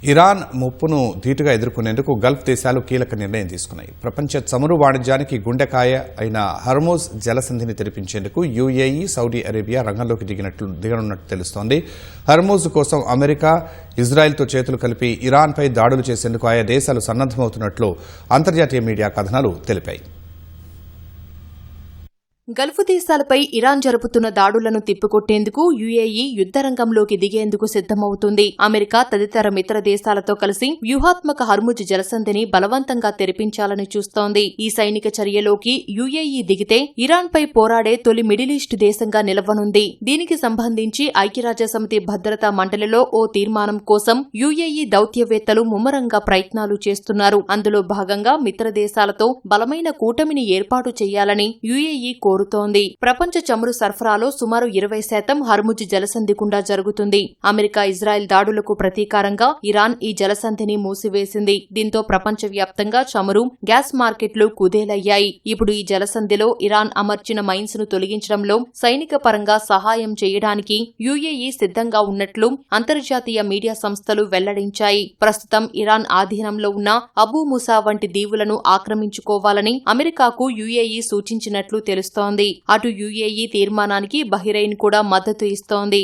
Iran ముప్పును ధీటుగా ఎదుర్కొనేందుకు Gulf దేశాలు కీలక నిర్ణయం తీసుకున్నాయి. ప్రపంచ చమురు వాణిజ్యానికి గుండెకాయ అయిన హర్మూజ్ జలసంధిని తెరిపించేందుకు యుఏఈ, సౌదీ అరేబియా రంగంలోకి దిగనున్నట్టు తెలుస్తోంది. హర్మూజ్ కోసం అమెరికా, ఇజ్రాయెల్తో చేతులు కలిపి ఇరాన్పై దాడులు చేసేందుకు ఆయా దేశాలు సన్నద్దమవుతున్నట్లు అంతర్జాతీయ మీడియా కథనాలు తెలిపాయి. గల్ఫ్ దేశాలపై ఇరాన్ జరుపుతున్న దాడులను తిప్పికొట్టేందుకు యుఏఈ యుద్దరంగంలోకి దిగేందుకు సిద్దమవుతుంది. అమెరికా తదితర మిత్ర దేశాలతో కలిసి వ్యూహాత్మక హర్ముజ్ జలసంధిని బలవంతంగా తెరిపించాలని చూస్తోంది. ఈ సైనిక చర్యలోకి యుఏఈ దిగితే ఇరాన్పై పోరాడే తొలి మిడిల్ ఈస్ట్ దేశంగా నిలవనుంది. దీనికి సంబంధించి ఐక్యరాజ్యసమితి భద్రతా మండలిలో ఓ తీర్మానం కోసం యుఏఈ దౌత్యవేత్తలు ముమ్మరంగా ప్రయత్నాలు చేస్తున్నారు. అందులో భాగంగా మిత్ర దేశాలతో బలమైన కూటమిని ఏర్పాటు చేయాలని యుఏఈ కోరుతోంది. ప్రపంచ చమురు సరఫరాలో సుమారు 20% హర్ముజ్ జలసంధి గుండా జరుగుతుంది. అమెరికా, ఇజ్రాయెల్ దాడులకు ప్రతీకారంగా ఇరాన్ ఈ జలసంధిని మూసివేసింది. దీంతో ప్రపంచవ్యాప్తంగా చమురు, గ్యాస్ మార్కెట్లు కుదేలయ్యాయి. ఇప్పుడు ఈ జలసంధిలో ఇరాన్ అమర్చిన మైన్స్ ను తొలగించడంలో సైనిక పరంగా సహాయం చేయడానికి యుఏఈ సిద్ధంగా ఉన్నట్లు అంతర్జాతీయ మీడియా సంస్థలు వెల్లడించాయి. ప్రస్తుతం ఇరాన్ ఆధీనంలో ఉన్న అబూ ముసా వంటి దీవులను ఆక్రమించుకోవాలని అమెరికాకు యుఏఈ సూచించినట్లు తెలుస్తోంది. అటు యుఏఈ తీర్మానానికి బహ్రెయిన్ కూడా మద్దతు ఇస్తోంది.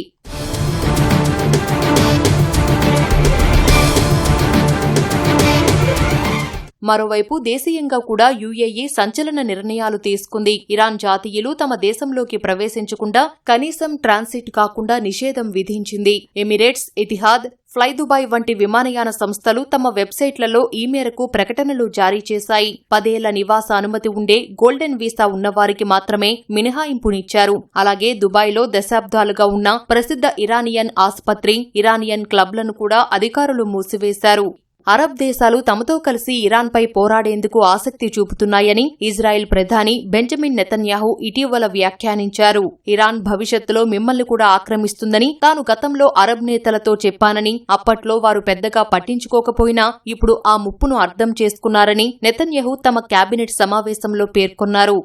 మరోవైపు దేశీయంగా కూడా యుఏఈ సంచలన నిర్ణయాలు తీసుకుంది. ఇరాన్ జాతీయులు తమ దేశంలోకి ప్రవేశించకుండా కనీసం ట్రాన్సిట్ కాకుండా నిషేధం విధించింది. ఎమిరేట్స్, ఇతిహాద్, ఫ్లై దుబాయ్ వంటి విమానయాన సంస్థలు తమ వెబ్సైట్లలో ఈ మేరకు ప్రకటనలు జారీ చేశాయి. 10 ఏళ్ల నివాస అనుమతి ఉండే గోల్డెన్ వీసా ఉన్నవారికి మాత్రమే మినహాయింపునిచ్చారు. అలాగే దుబాయ్లో దశాబ్దాలుగా ఉన్న ప్రసిద్ధ ఇరానియన్ ఆసుపత్రి, ఇరానియన్ క్లబ్లను కూడా అధికారులు మూసివేశారు. అరబ్ దేశాలు తమతో కలిసి ఇరాన్పై పోరాడేందుకు ఆసక్తి చూపుతున్నాయని ఇజ్రాయెల్ ప్రధాని బెంజమిన్ నెతన్యాహు ఇటీవల వ్యాఖ్యానించారు. ఇరాన్ భవిష్యత్తులో మిమ్మల్ని కూడా ఆక్రమిస్తుందని తాను గతంలో అరబ్ నేతలతో చెప్పానని, అప్పట్లో వారు పెద్దగా పట్టించుకోకపోయినా ఇప్పుడు ఆ ముప్పును అర్థం చేసుకున్నారని నెతన్యాహు తమ కేబినెట్ సమావేశంలో పేర్కొన్నారు.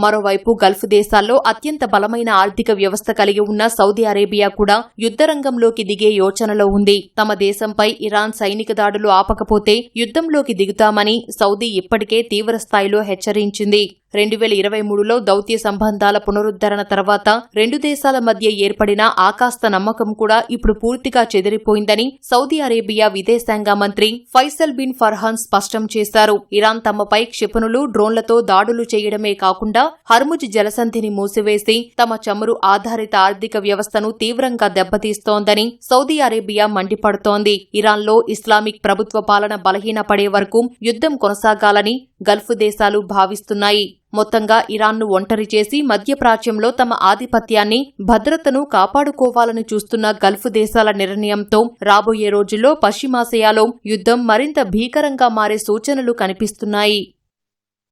మరోవైపు గల్ఫ్ దేశాల్లో అత్యంత బలమైన ఆర్థిక వ్యవస్థ కలిగి ఉన్న సౌదీ అరేబియా కూడా యుద్దరంగంలోకి దిగే యోచనలో ఉంది. తమ దేశంపై ఇరాన్ సైనిక దాడులు ఆపకపోతే యుద్దంలోకి దిగుతామని సౌదీ ఇప్పటికే తీవ్రస్థాయిలో హెచ్చరించింది. 2023లో దౌత్య సంబంధాల పునరుద్ధరణ తర్వాత రెండు దేశాల మధ్య ఏర్పడిన ఆకాస్త నమ్మకం కూడా ఇప్పుడు పూర్తిగా చెదిరిపోయిందని సౌదీ అరేబియా విదేశాంగ మంత్రి ఫైసల్ బిన్ ఫర్హాన్ స్పష్టం చేశారు. ఇరాన్ తమపై క్షిపణులు, డ్రోన్లతో దాడులు చేయడమే కాకుండా హర్ముజ్ జలసంధిని మూసివేసి తమ చమురు ఆధారిత ఆర్థిక వ్యవస్థను తీవ్రంగా దెబ్బతీస్తోందని సౌదీ అరేబియా మండిపడుతోంది. ఇరాన్లో ఇస్లామిక్ ప్రభుత్వ పాలన బలహీనపడే వరకు యుద్ధం కొనసాగాలని గల్ఫ్ దేశాలు భావిస్తున్నాయి. మొత్తంగా ఇరాన్ను ఒంటరి చేసి మధ్యప్రాచ్యంలో తమ ఆధిపత్యాన్ని, భద్రతను కాపాడుకోవాలని చూస్తున్న గల్ఫ్ దేశాల నిర్ణయంతో రాబోయే రోజుల్లో పశ్చిమాసియాలో యుద్ధం మరింత భీకరంగా మారే సూచనలు కనిపిస్తున్నాయి.